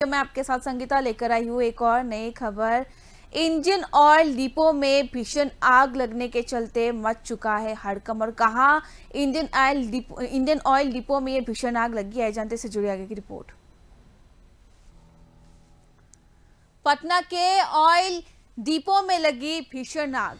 मैं आपके साथ संगीता लेकर आई हूँ एक और नई खबर। इंडियन ऑयल डिपो में भीषण आग लगने के चलते मच चुका है हड़कंप। और कहाँ इंडियन ऑयल डिपो में ये भीषण आग लगी है, जानते से जुड़ी आगे की रिपोर्ट। पटना के ऑयल डिपो में लगी भीषण आग।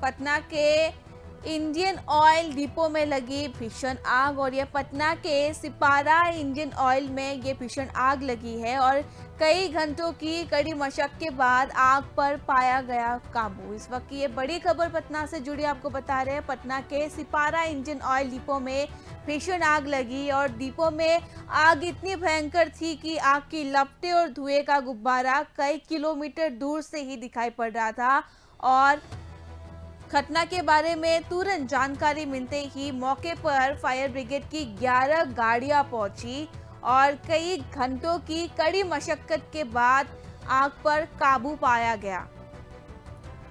पटना के इंडियन ऑयल डिपो में लगी भीषण आग और ये पटना के सिपारा इंडियन ऑयल में ये भीषण आग लगी है और कई घंटों की कड़ी मशक्कत के बाद आग पर पाया गया काबू। इस वक्त की ये बड़ी खबर पटना से जुड़ी आपको बता रहे हैं। पटना के सिपारा इंडियन ऑयल डिपो में भीषण आग लगी और डिपो में आग इतनी भयंकर थी कि आग की लपटें और धुएं का गुब्बारा कई किलोमीटर दूर से ही दिखाई पड़ रहा था। और घटना के बारे में तुरंत जानकारी मिलते ही मौके पर फायर ब्रिगेड की 11 गाड़ियां पहुंची और कई घंटों की कड़ी मशक्कत के बाद आग पर काबू पाया गया।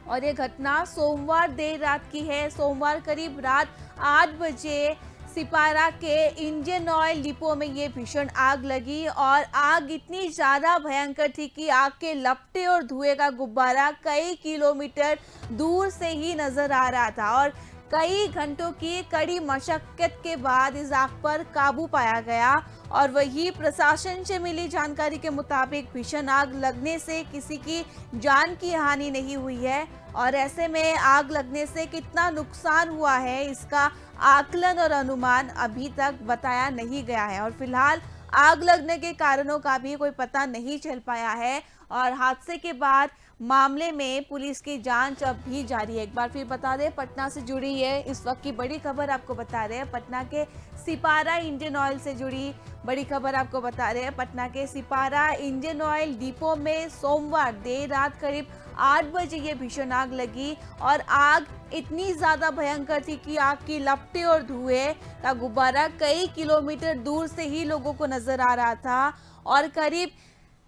और ये घटना सोमवार देर रात की है। सोमवार करीब रात 8 बजे सिपारा के इंडियन ऑयल डिपो में ये भीषण आग लगी और आग इतनी ज्यादा भयंकर थी कि आग के लपटे और धुएं का गुब्बारा कई किलोमीटर दूर से ही नजर आ रहा था। और कई घंटों की कड़ी मशक्कत के बाद इस आग पर काबू पाया गया। और वही प्रशासन से मिली जानकारी के मुताबिक भीषण आग लगने से किसी की जान की हानि नहीं हुई है। और ऐसे में आग लगने से कितना नुकसान हुआ है इसका आकलन और अनुमान अभी तक बताया नहीं गया है। और फिलहाल आग लगने के कारणों का भी कोई पता नहीं चल पाया है। और हादसे के बाद मामले में पुलिस की जांच अब भी जारी है। एक बार फिर बता दें, पटना से जुड़ी है इस वक्त की बड़ी खबर आपको बता रहे हैं। पटना के सिपारा इंडियन ऑयल से जुड़ी बड़ी खबर आपको बता रहे हैं। पटना के सिपारा इंडियन ऑयल डिपो में सोमवार देर रात करीब 8 बजे ये भीषण आग लगी और आग इतनी ज्यादा भयंकर थी कि आग की लपटें और धुएं का गुब्बारा कई किलोमीटर दूर से ही लोगों को नजर आ रहा था। और करीब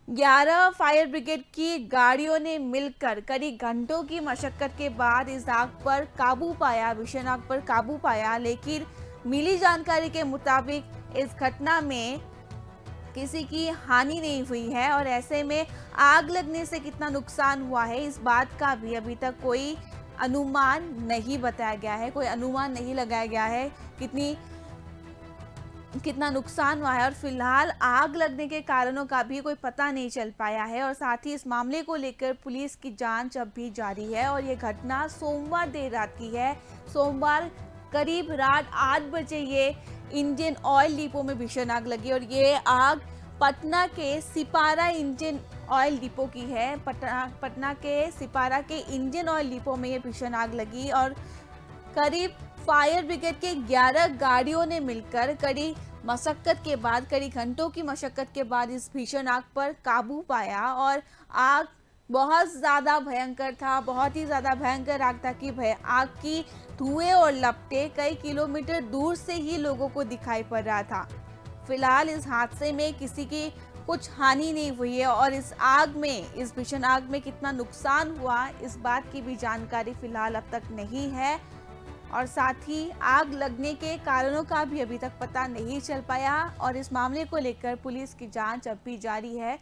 11 फायर ब्रिगेड की गाड़ियों ने मिलकर करीब घंटों की मशक्कत के बाद इस आग पर काबू पाया, भीषण आग पर काबू पाया। लेकिन मिली जानकारी के मुताबिक इस घटना में किसी की हानि नहीं हुई है। और ऐसे में आग लगने से कितना नुकसान हुआ है इस बात का भी अभी तक कोई अनुमान नहीं बताया गया है, कोई अनुमान नहीं लगाया गया है कितना नुकसान हुआ है। और फिलहाल आग लगने के कारणों का भी कोई पता नहीं चल पाया है। और साथ ही इस मामले को लेकर पुलिस की जांच अब भी जारी है। और ये घटना सोमवार देर रात की है। सोमवार करीब रात 8 बजे ये इंडियन ऑयल डिपो में भीषण आग लगी और ये आग पटना के सिपारा इंडियन ऑयल डिपो की है। पटना के सिपारा के इंडियन ऑयल डिपो में ये भीषण आग लगी और करीब फायर ब्रिगेड के 11 गाड़ियों ने मिलकर कड़ी मशक्कत के बाद, कड़ी घंटों की मशक्कत के बाद इस भीषण आग पर काबू पाया। और आग बहुत ज़्यादा भयंकर था, बहुत ही ज़्यादा भयंकर आग था कि आग की धुएं और लपटें कई किलोमीटर दूर से ही लोगों को दिखाई पड़ रहा था। फिलहाल इस हादसे में किसी की कुछ हानि नहीं हुई है। और इस भीषण आग में कितना नुकसान हुआ इस बात की भी जानकारी फिलहाल अब तक नहीं है। और साथ ही आग लगने के कारणों का भी अभी तक पता नहीं चल पाया। और इस मामले को लेकर पुलिस की जांच अब भी जारी है।